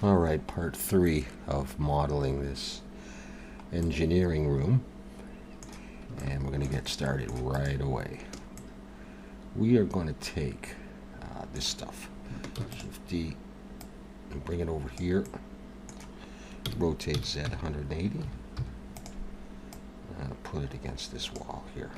Alright, part 3 of modeling this engineering room, and we're going to get started right away. We are going to take this stuff, Shift D, and bring it over here, rotate Z 180, and put it against this wall here.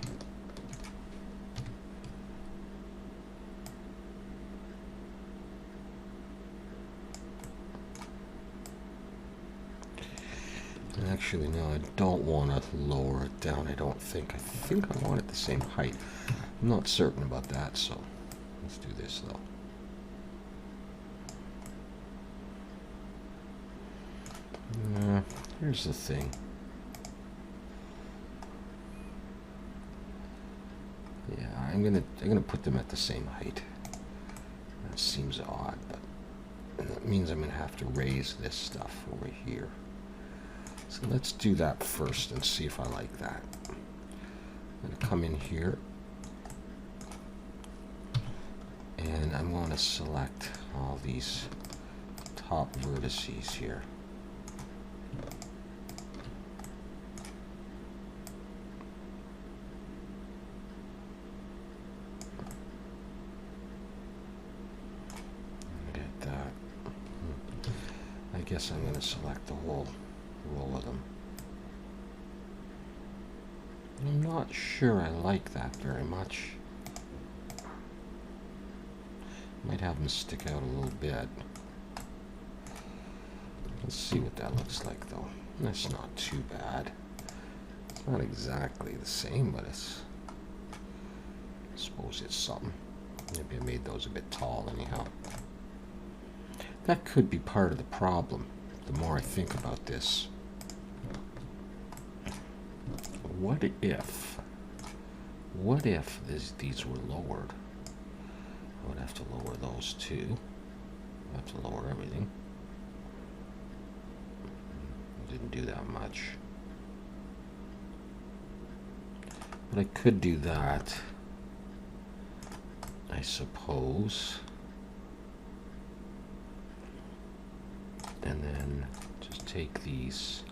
Actually, no, I don't want to lower it down, I don't think. I think I want it the same height. I'm not certain about that, so let's do this, though. Here's the thing. Yeah, I'm gonna put them at the same height. That seems odd, but that means I'm gonna have to raise this stuff over here. So let's do that first and see if I like that. I'm going to come in here and I'm going to select all these top vertices here. Get that. I guess I'm going to select the whole roll of them. I'm not sure I like that very much. Might have them stick out a little bit. Let's see what that looks like, though. That's not too bad. It's not exactly the same, but it's, I suppose it's something. Maybe I made those a bit tall anyhow. That could be part of the problem, the more I think about this. What if these were lowered? I would have to lower those too. I have to lower everything. Didn't do that much. But I could do that, I suppose. And then just take these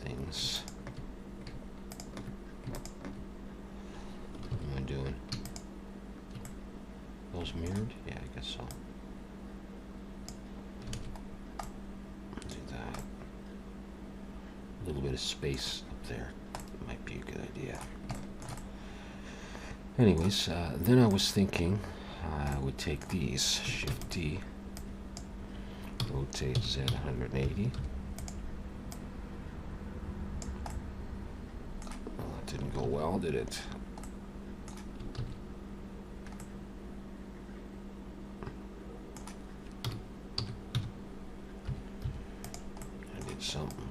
things. What am I doing? Those mirrored? Yeah, I guess so. Do that. A little bit of space up there might be a good idea. Anyways, then I was thinking I would take these, Shift D, rotate Z 180. Well, that didn't go well, did it? I did something.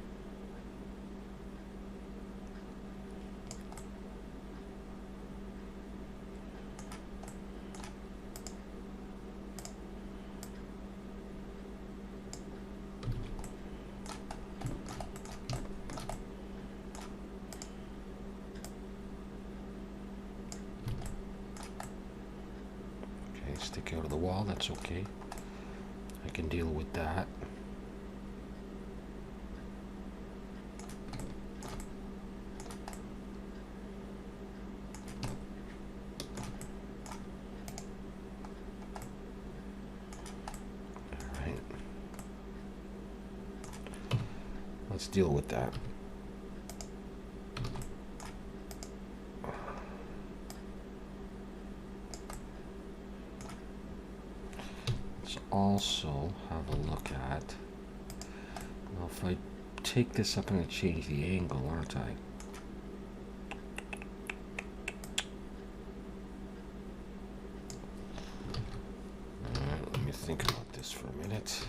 Stick out of the wall, that's okay. I can deal with that. All right. Let's deal with that. Also have a look at, well, if I take this up, I'm going to change the angle, aren't I? Let me think about this for a minute.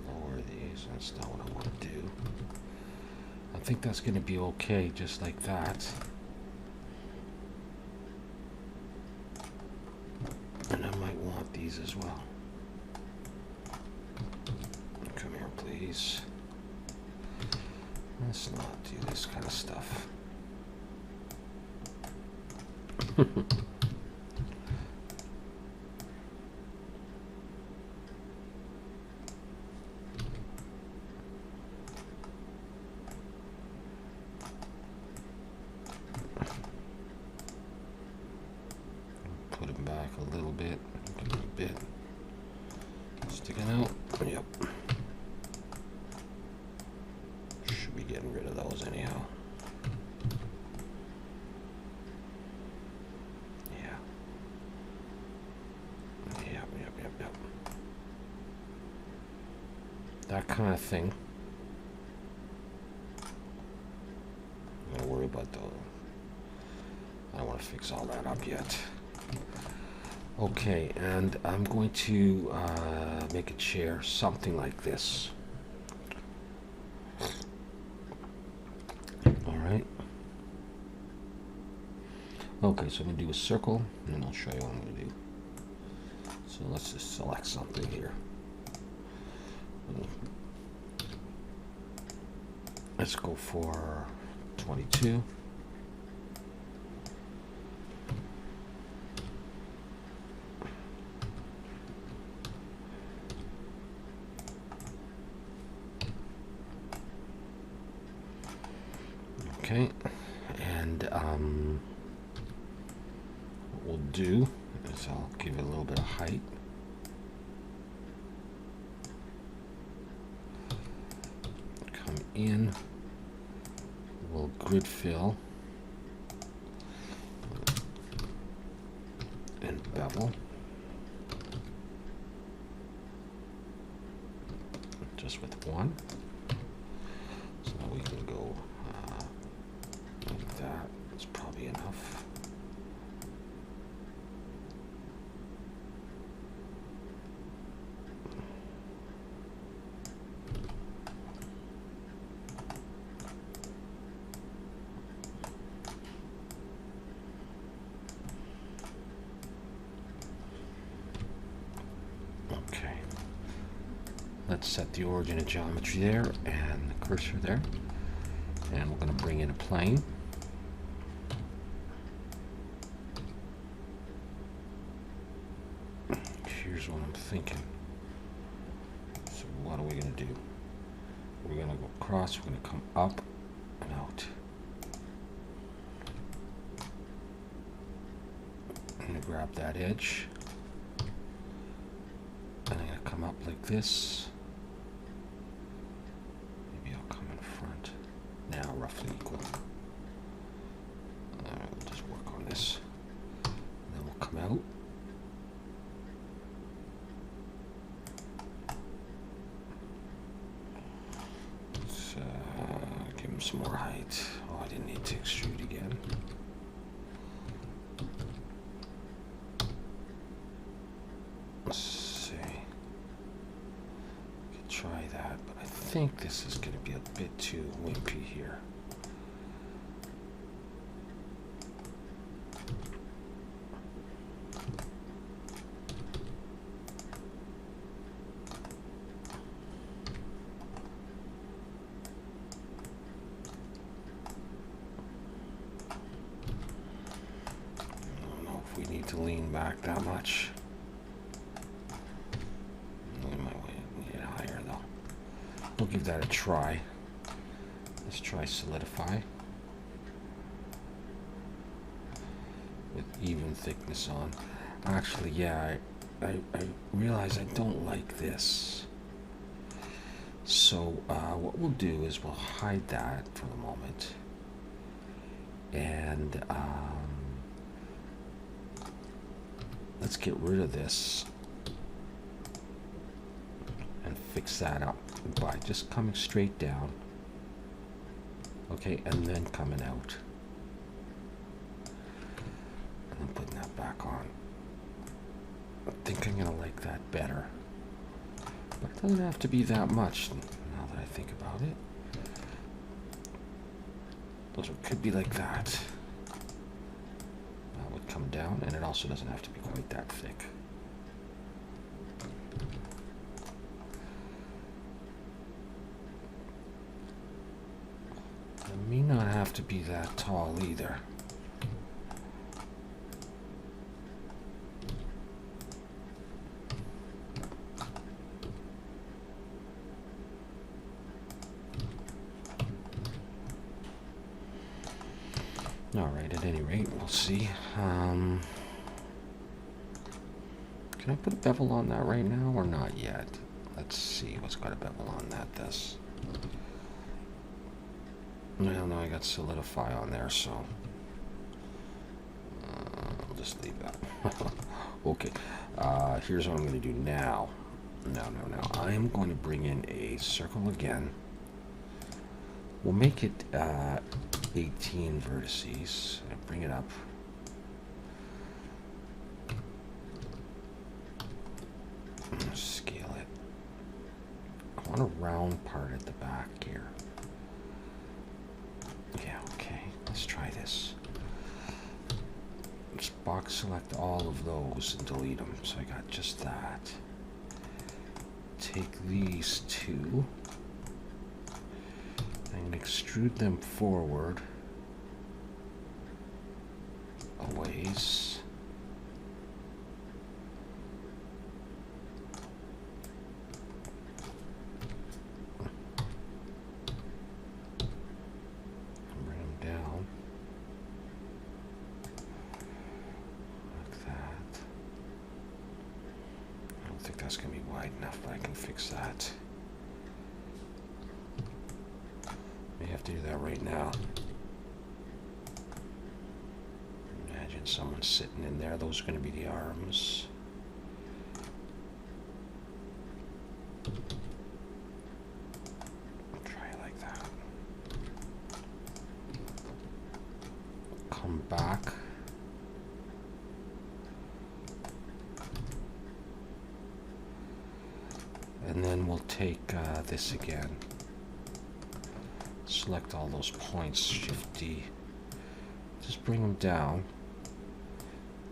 Lower these, that's not what I want to do. I think that's going to be okay, just like that. And I might want these as well. Come here, please. Let's not do this kind of stuff. Put him back a little bit. Sticking out. Yep. Should be getting rid of those anyhow. Yeah. Yep. That kind of thing. I'm gonna worry about those. I don't want to fix all that up yet. Okay, and I'm going to make a chair, something like this. All right. Okay, so I'm going to do a circle, and then I'll show you what I'm going to do. So let's just select something here. Let's go for 22. Okay, and what we'll do is I'll give it a little bit of height. Come in, we'll grid fill and bevel. Just with one. So now we can go like that. It's probably enough. Okay. Let's set the origin of geometry there and the cursor there. And we're going to bring in a plane. Here's what I'm thinking. So what are we going to do? We're going to go across, we're going to come up and out. I'm going to grab that edge. And I'm going to come up like this. Maybe I'll come in front. Now roughly equal. Alright, we'll just work on this. And then we'll come out. Let's give him some more height. Oh, I didn't need to extrude again. Let's see. We could try that, but I think this is going to be a bit too wimpy here. I don't know if we need to lean back that much. We might need it higher though. We'll give that a try. Let's try solidify with even thickness on. Actually, yeah, I realize I don't like this. So what we'll do is we'll hide that for the moment. And let's get rid of this and fix that up by just coming straight down. Okay, and then coming out. And then putting that back on. I think I'm gonna like that better. But it doesn't have to be that much now that I think about it. So it could be like that. That would come down, and it also doesn't have to be quite that thick. It may not have to be that tall either. Alright, at any rate, we'll see. Can I put a bevel on that right now or not yet? Let's see what's got a bevel on that. This. Well, no, I got solidify on there, so I'll just leave that. Okay, here's what I'm going to do now. No. I am going to bring in a circle again. We'll make it 18 vertices. Bring it up. Scale it. I want a round part at the back here. Yeah, okay. Let's try this. Just box select all of those and delete them. So I got just that. Take these two and extrude them forward a ways. Bring them down like that. I don't think that's going to be wide enough, but I can fix that. May have to do that right now. Imagine someone sitting in there. Those are going to be the arms. Try it like that. Come back. And then we'll take this again. Select all those points, Shift D. Just bring them down,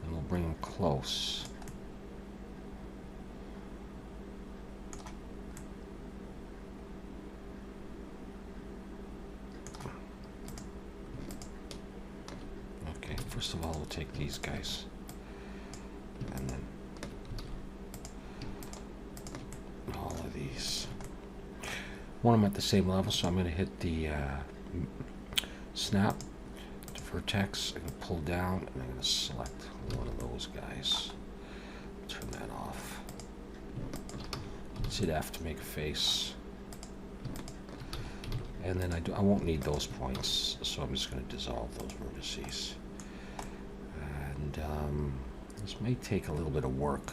and we'll bring them close. Okay, first of all, we'll take these guys, and then all of these. Want them at the same level, so I'm going to hit the snap to vertex. I'm going to pull down, and I'm going to select one of those guys. Turn that off. Hit F to make a face. And then I won't need those points, so I'm just going to dissolve those vertices. And this may take a little bit of work.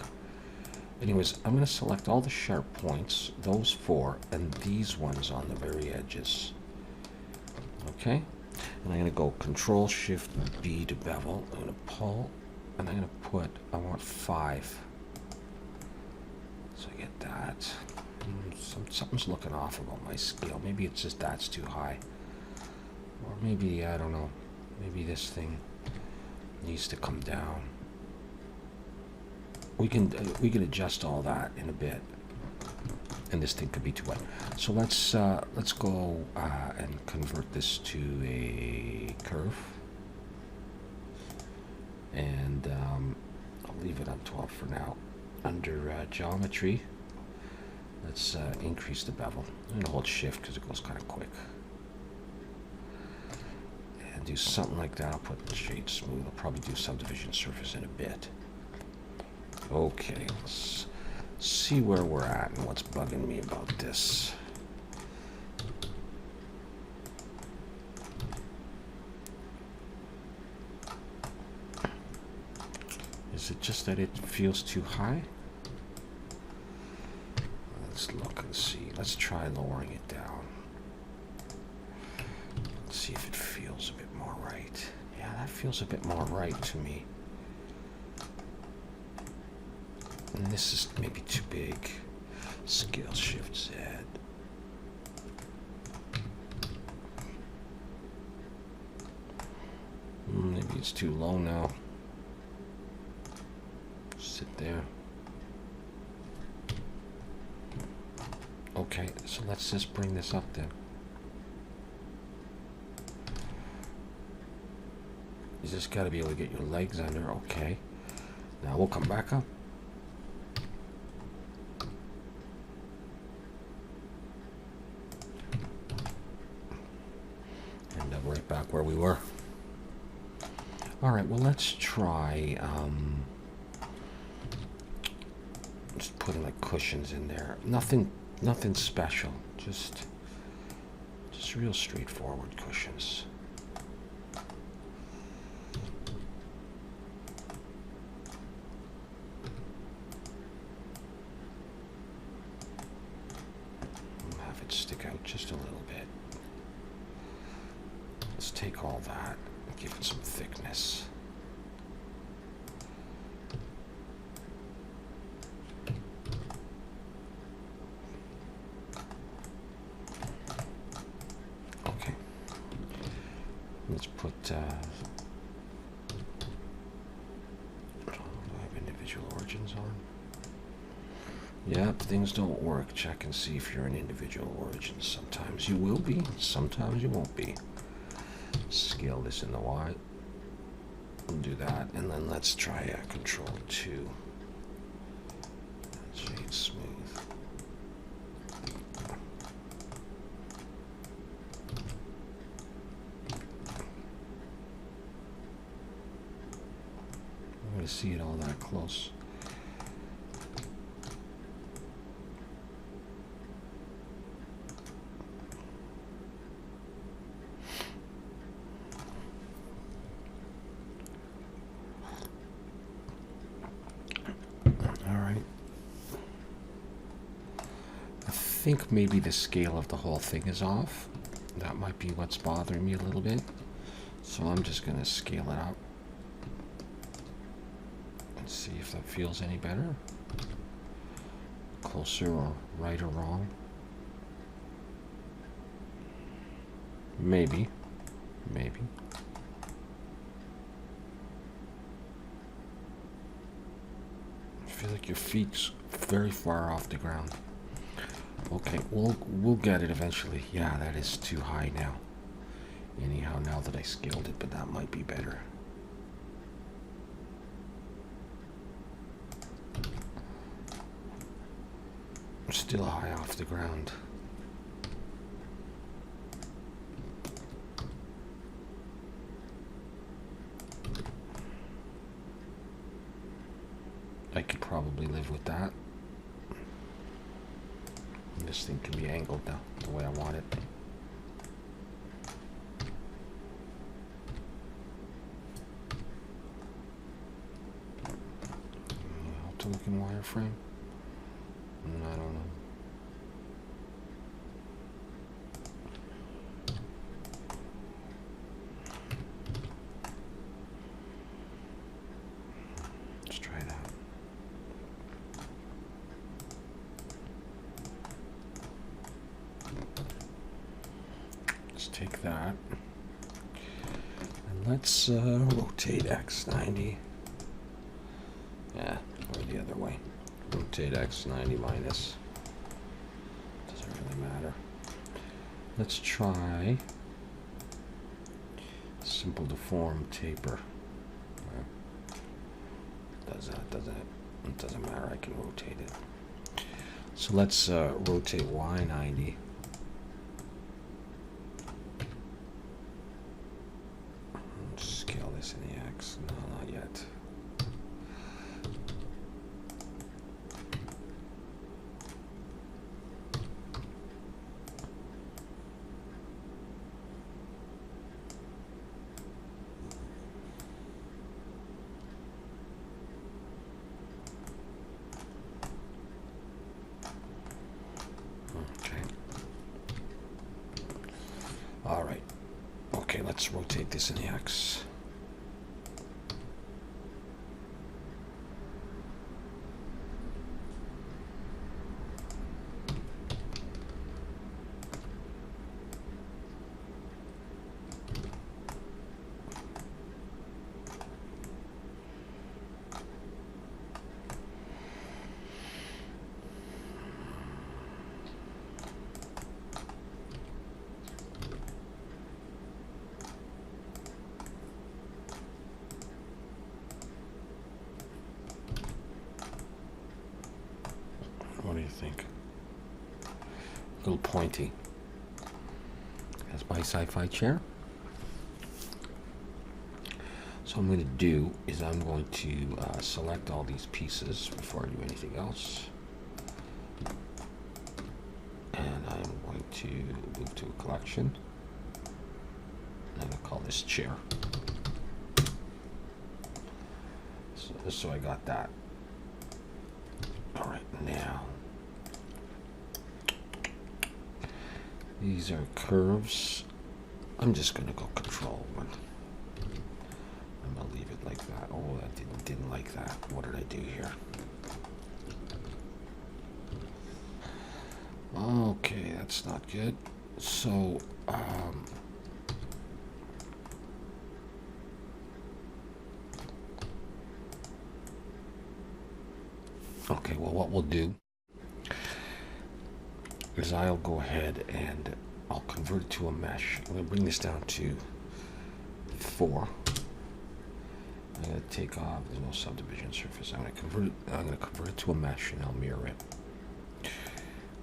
Anyways, I'm going to select all the sharp points, those four, and these ones on the very edges. Okay? And I'm going to go Control Shift B to bevel. I'm going to pull, and I'm going to put, I want 5. So I get that. Something's looking off about my scale. Maybe it's just that's too high. Or maybe, I don't know, maybe this thing needs to come down. We can adjust all that in a bit, and this thing could be too wide. So let's go and convert this to a curve, and I'll leave it on 12 for now. Under geometry, let's increase the bevel. I'm going to hold Shift because it goes kind of quick, and do something like that. I'll put the shade smooth. I'll probably do subdivision surface in a bit. Okay, let's see where we're at and what's bugging me about this. Is it just that it feels too high? Let's look and see. Let's try lowering it down. Let's see if it feels a bit more right. Yeah, that feels a bit more right to me. And this is maybe too big. Scale Shift Z. Maybe it's too low now. Sit there. Okay, so let's just bring this up then. You just got to be able to get your legs under. Okay. Now we'll come back up. End up right back where we were. All right, well, let's try just putting like cushions in there. Nothing special. Just real straightforward cushions. Have it stick out just a little bit. Let's take all that and give it some thickness. Okay. Let's put do I have individual origins on? Yep, things don't work. Check and see if you're an individual origin. Sometimes you will be, sometimes you won't be. Scale this in the Y. We'll do that, and then let's try Control 2. Shade smooth. I'm going to see it all that close. I think maybe the scale of the whole thing is off. That might be what's bothering me a little bit. So I'm just going to scale it up and see if that feels any better. Closer or right or wrong. Maybe. Maybe. I feel like your feet's very far off the ground. Okay, we'll get it eventually. Yeah, that is too high now. Anyhow, now that I scaled it, but that might be better. Still high off the ground. I could probably live with that. This thing can be angled now, the way I want it. Looking wireframe? I don't know. Let's try that. Let's take that. And let's rotate X90. Yeah, or the other way. Rotate X90 minus. Doesn't really matter. Let's try simple deform taper. Does that, doesn't it? It doesn't matter, I can rotate it. So let's rotate Y90. Scale this in the X. No, not yet. Alright. Okay, let's rotate this in the X. What do you think? A little pointy. That's my SciFi chair. So what I'm going to do is I'm going to select all these pieces before I do anything else. And I'm going to move to a collection. I'm going to call this chair. So I got that. All right, now these are curves. I'm just going to go Control 1. I'm going to leave it like that. Oh, I didn't like that. What did I do here? Okay, that's not good. So, okay, well, what we'll do is I'll go ahead and I'll convert it to a mesh. I'm going to bring this down to 4. I'm going to take off, there's no subdivision surface. I'm going to convert it to a mesh and I'll mirror it.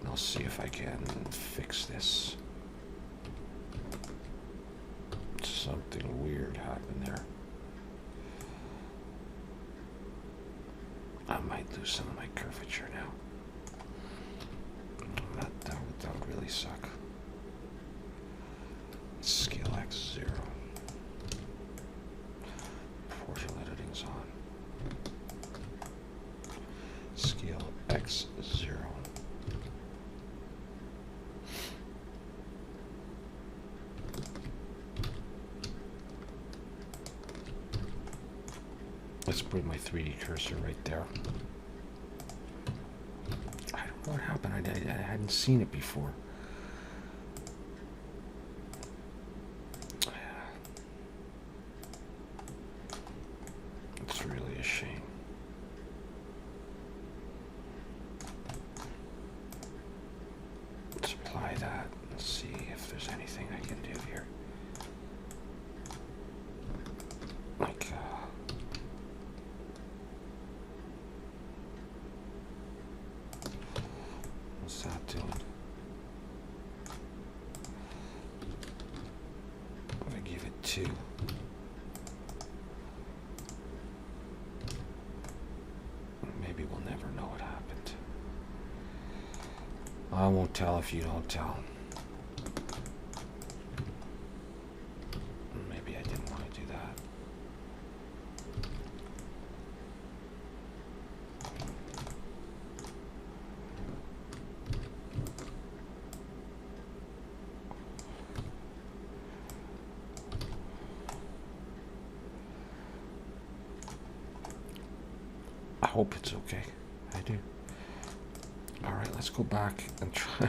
And I'll see if I can fix this. Something weird happened there. I might lose some of my curvature now. That would really suck. Scale X 0. Proportional editing's on. Scale X 0. Let's bring my 3D cursor right there. I don't know what happened. I hadn't seen it before. It's really a shame. Let's apply that and see if there's anything I can do here. Like, what's that doing? I'm gonna give it 2. Maybe we'll never know what happened. I won't tell if you don't tell. Maybe I didn't want to do that. I hope it's okay. I do. All right, let's go back and try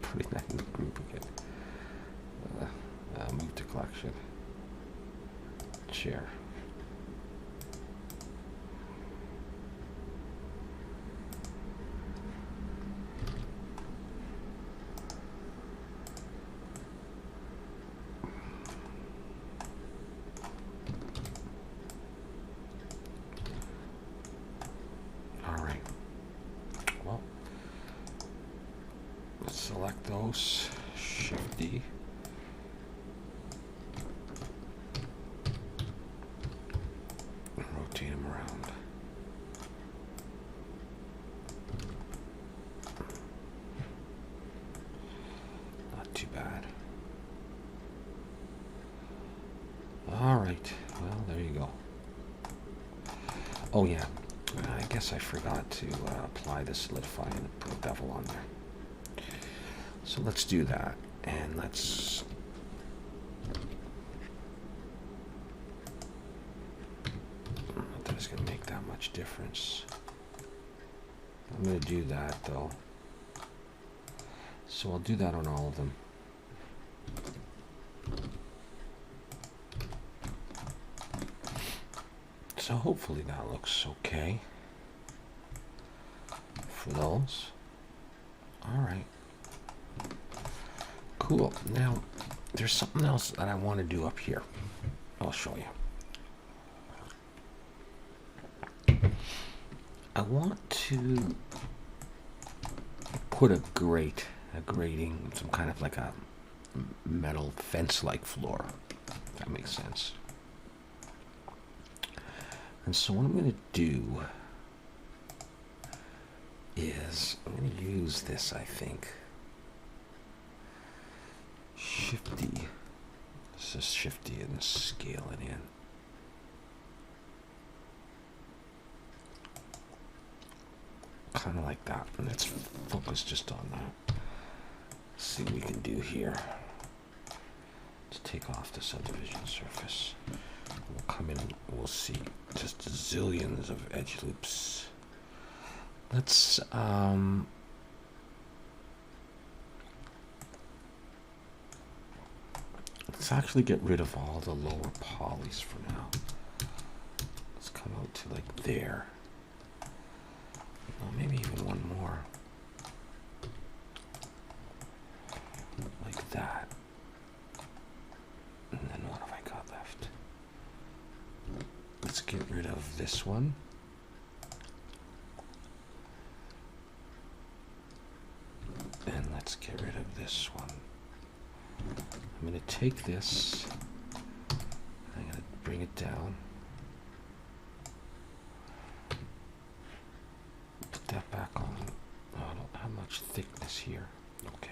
putting that in the group again. Move to collection. Chair. Select those, Shift D. And rotate them around. Not too bad. All right, well, there you go. Oh yeah, I guess I forgot to apply the solidify and put a bevel on there. So let's do that, and let's not that it's going to make that much difference. I'm going to do that though, so I'll do that on all of them. So hopefully that looks okay for those. All right. Cool. Now, there's something else that I want to do up here. I'll show you. I want to put a grating, some kind of like a metal fence-like floor, if that makes sense. And so what I'm going to do is I'm going to use this, I think. Shifty. This is shifty and scale it in. Kind of like that. And let's focus just on that. See what we can do here. Let's take off the subdivision surface. We'll come in and we'll see just zillions of edge loops. Let's actually get rid of all the lower polys for now. Let's come out to like there. Well, maybe even one more. Like that. And then what have I got left? Let's get rid of this one. And let's get rid of this one. I'm going to take this. I'm going to bring it down. Put that back on. Oh, I don't have much thickness here. Okay.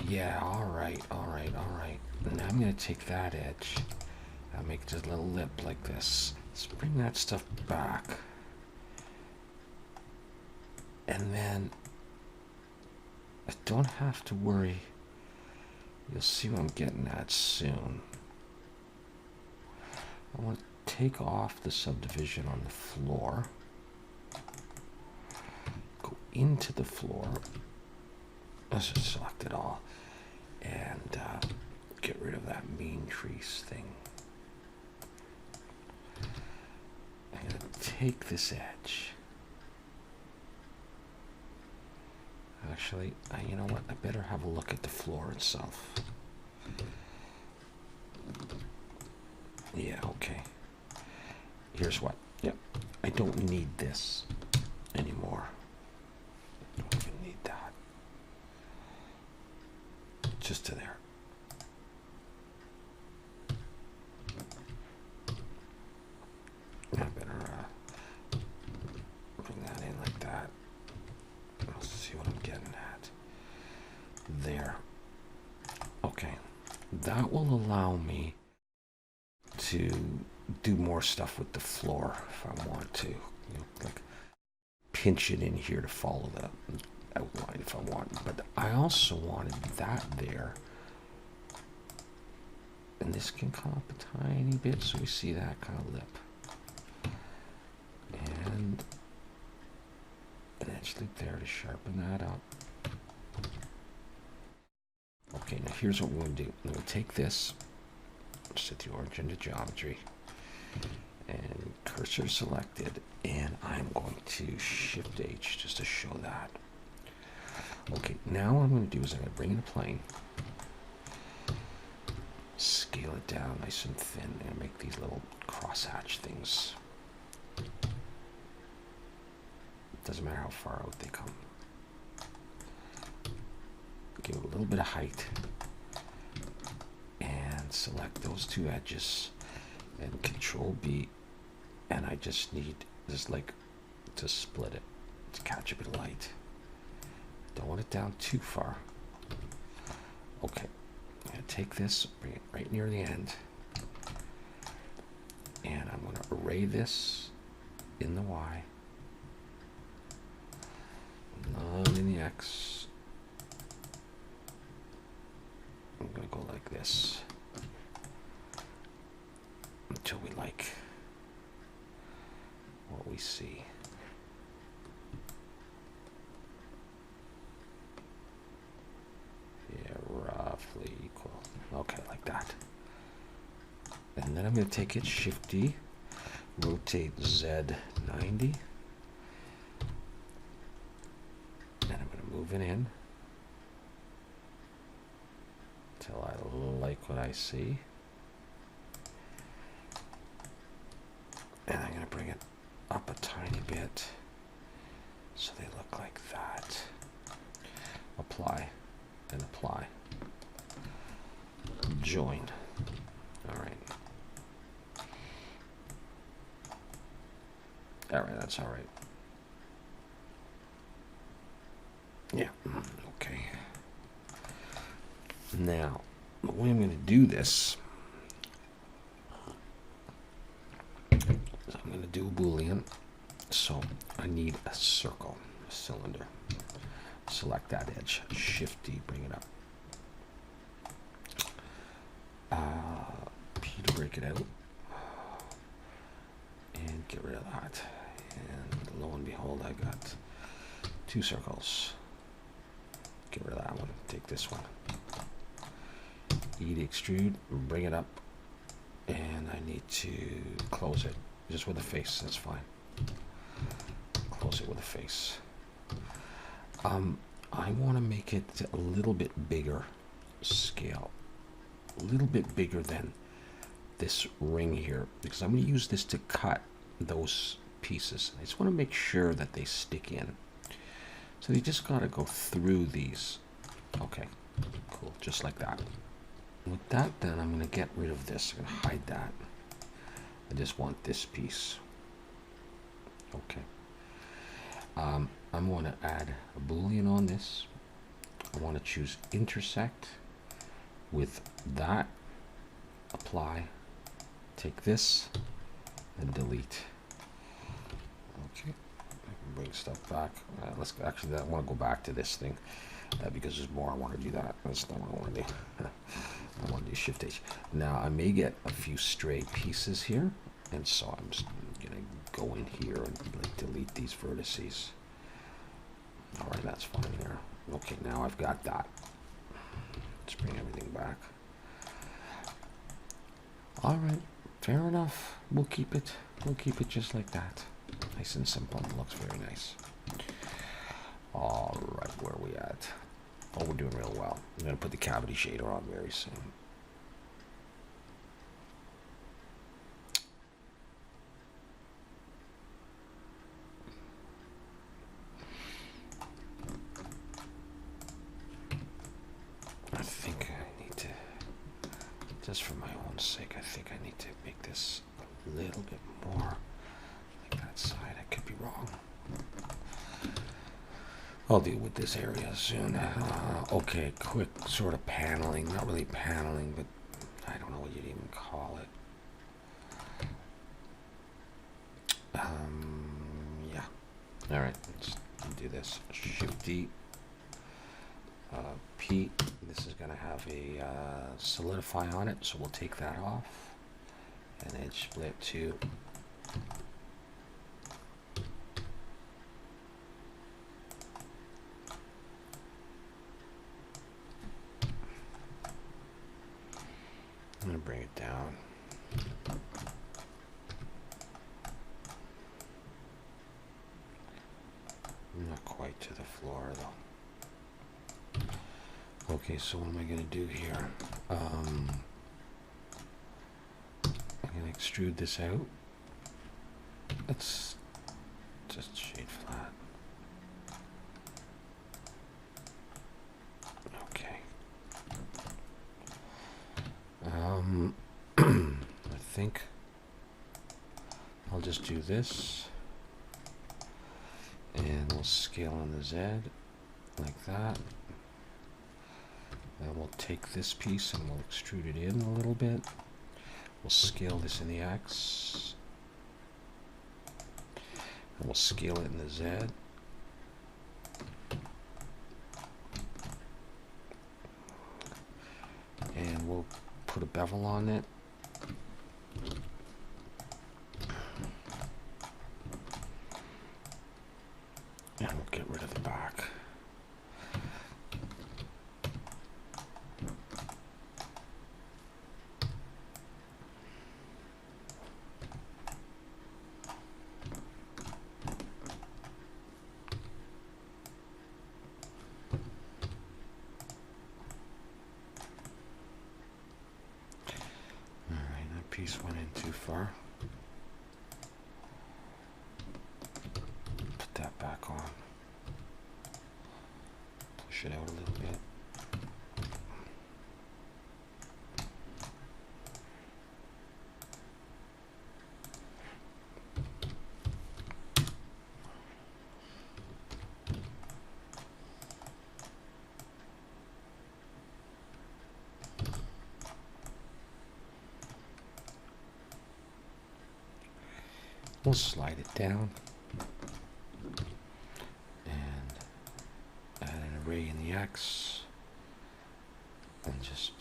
Yeah, alright. Now I'm going to take that edge. I'll make just a little lip like this. Let's bring that stuff back. And then I don't have to worry. You'll see what I'm getting at soon. I want to take off the subdivision on the floor. Go into the floor. Let's just select it all. And get rid of that mean crease thing. I'm going to take this edge. Actually, you know what? I better have a look at the floor itself. Yeah, okay. Here's what. Yep. I don't need this anymore. I don't even need that. Just to there. I better bring that in like that. Let's see what I'm getting at. There. Okay. That will allow me to do more stuff with the floor if I want to. You know, like pinch it in here to follow the outline if I want. But I also wanted that there. And this can come up a tiny bit so we see that kind of lip. And an edge loop there to sharpen that up. Okay, now here's what we're going to do. I'm going to take this, set the origin to geometry, and cursor selected, and I'm going to Shift H just to show that. Okay, now what I'm going to do is I'm going to bring in a plane, scale it down nice and thin, and make these little crosshatch things. Doesn't matter how far out they come. Give it a little bit of height and select those two edges and Control B, and I just need just like to split it to catch a bit of light. Don't want it down too far. Okay, I'm going to take this, bring it right near the end, and I'm going to array this in the Y, none in the X. I'm going to go like this until we like what we see. Yeah, roughly equal. Okay, like that. And then I'm going to take it, Shift D, rotate Z 90, and I'm going to move it in until I like what I see. And I'm going to bring it up a tiny bit so they look like that. Apply and apply. Join. All right. All right, that's all right. Yeah, okay. Now, the way I'm going to do this is I'm going to do a Boolean. So I need a circle, a cylinder. Select that edge, Shift D, bring it up. P to break it out. And get rid of that. And lo and behold, I got 2 circles. Get rid of that one. Take this one. E to extrude, bring it up. And I need to close it. Just with a face, that's fine. Close it with a face. I want to make it a little bit bigger scale. A little bit bigger than this ring here. Because I'm going to use this to cut those pieces. I just want to make sure that they stick in. So you just got to go through these. Okay, cool, just like that. With that, then I'm going to get rid of this. I'm going to hide that. I just want this piece. Okay. I'm going to add a Boolean on this. I want to choose intersect with that. Apply. Take this and delete. Okay. I can bring stuff back. Let's actually. I want to go back to this thing because there's more. I want to do that. That's not what I want to do. I want to do Shift H. Now I may get a few stray pieces here, and so I'm just gonna go in here and like delete these vertices. All right, that's fine there. Okay, now I've got that. Let's bring everything back. All right, fair enough. We'll keep it. We'll keep it just like that. Nice and simple. Looks very nice. All right, where are we at? Oh, we're doing real well. I'm gonna put the cavity shader on very soon. I think I need to, just for my own sake, I think I need to make this a little bit more like that side. I could be wrong. I'll deal with this area soon. Okay, quick sort of paneling. Not really paneling, but I don't know what you'd even call it. Yeah. All right, let's do this. Shift D. P. This is going to have a solidify on it, so we'll take that off. And edge split to I'm going to bring it down. Not quite to the floor though. Okay, so what am I going to do here? I'm going to extrude this out. Let's just shade flat. Okay. I think I'll just do this, and we'll scale on the Z like that. Then we'll take this piece and we'll extrude it in a little bit. We'll scale this in the X, and we'll scale it in the Z. And we'll put a bevel on it. And we'll get rid of the back. Piece went in too far. Put that back on. Push it out a little bit. We'll slide it down and add an array in the X and just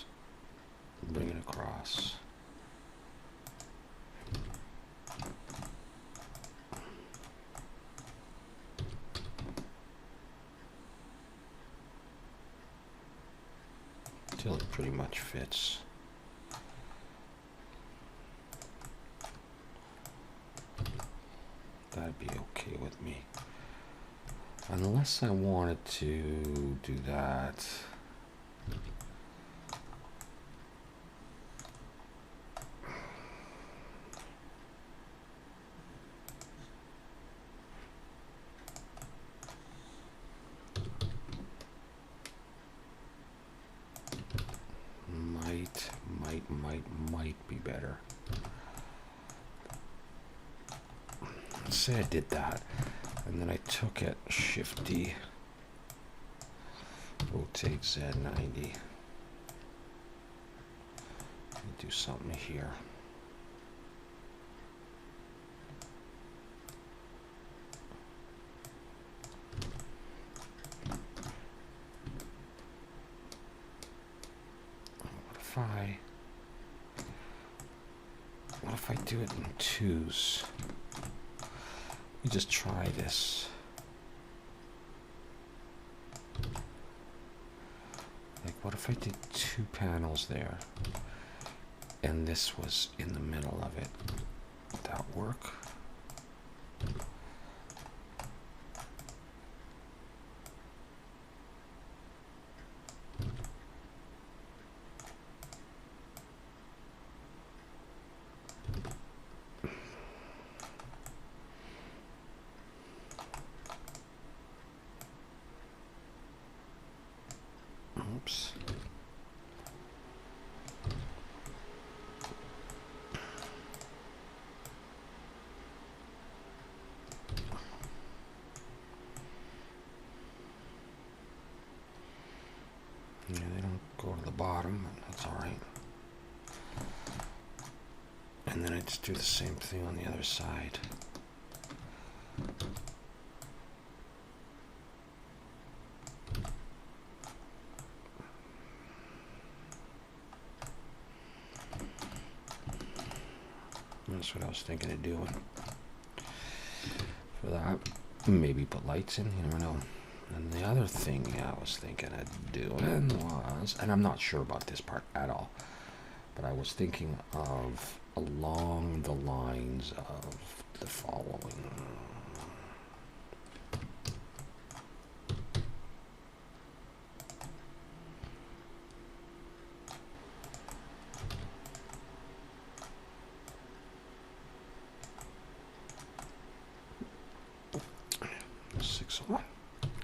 bring it across. Till it pretty much fits. That'd be okay with me. Unless I wanted to do that. Might be better. Let's say I did that, and then I took it, Shift D, rotate Z90, do something here. What if I do it in twos? Let me just try this. Like, what if I did 2 panels there, and this was in the middle of it? Would that work? Oops. Yeah, they don't go to the bottom, but that's all right. And then I just do the same thing on the other side. That's what I was thinking of doing. For that, maybe put lights in, you never know. And the other thing I was thinking of doing was, and I'm not sure about this part at all, but I was thinking of along the lines of the following.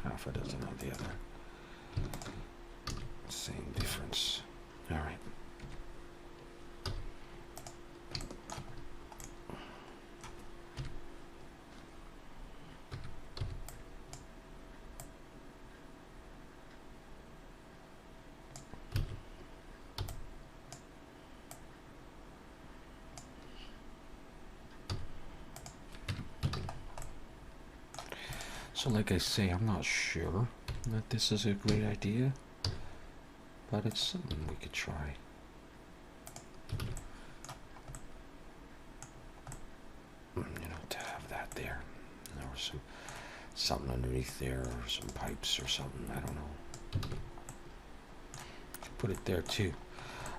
Half a dozen of the other. Same difference. All right. So like I say, I'm not sure that this is a great idea, but it's something we could try. You know, to have that there. There was something underneath there, or some pipes or something, I don't know. Put it there too.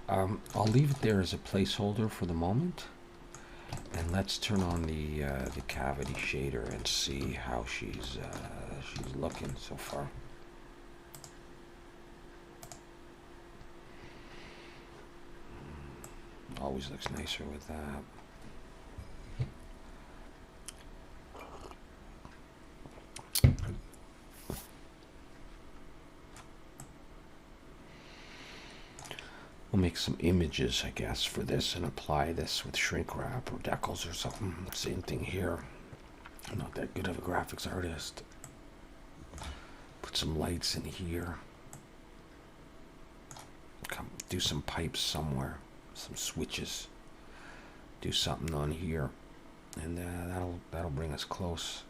I'll leave it there as a placeholder for the moment. And let's turn on the cavity shader and see how she's looking so far. Always looks nicer with that. We'll make some images, I guess, for this and apply this with shrink wrap or decals or something. Same thing here. I'm not that good of a graphics artist. Put some lights in here. Do some pipes somewhere. Some switches. Do something on here. And that'll bring us close.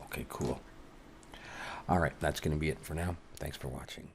Okay, cool. All right, that's going to be it for now. Thanks for watching.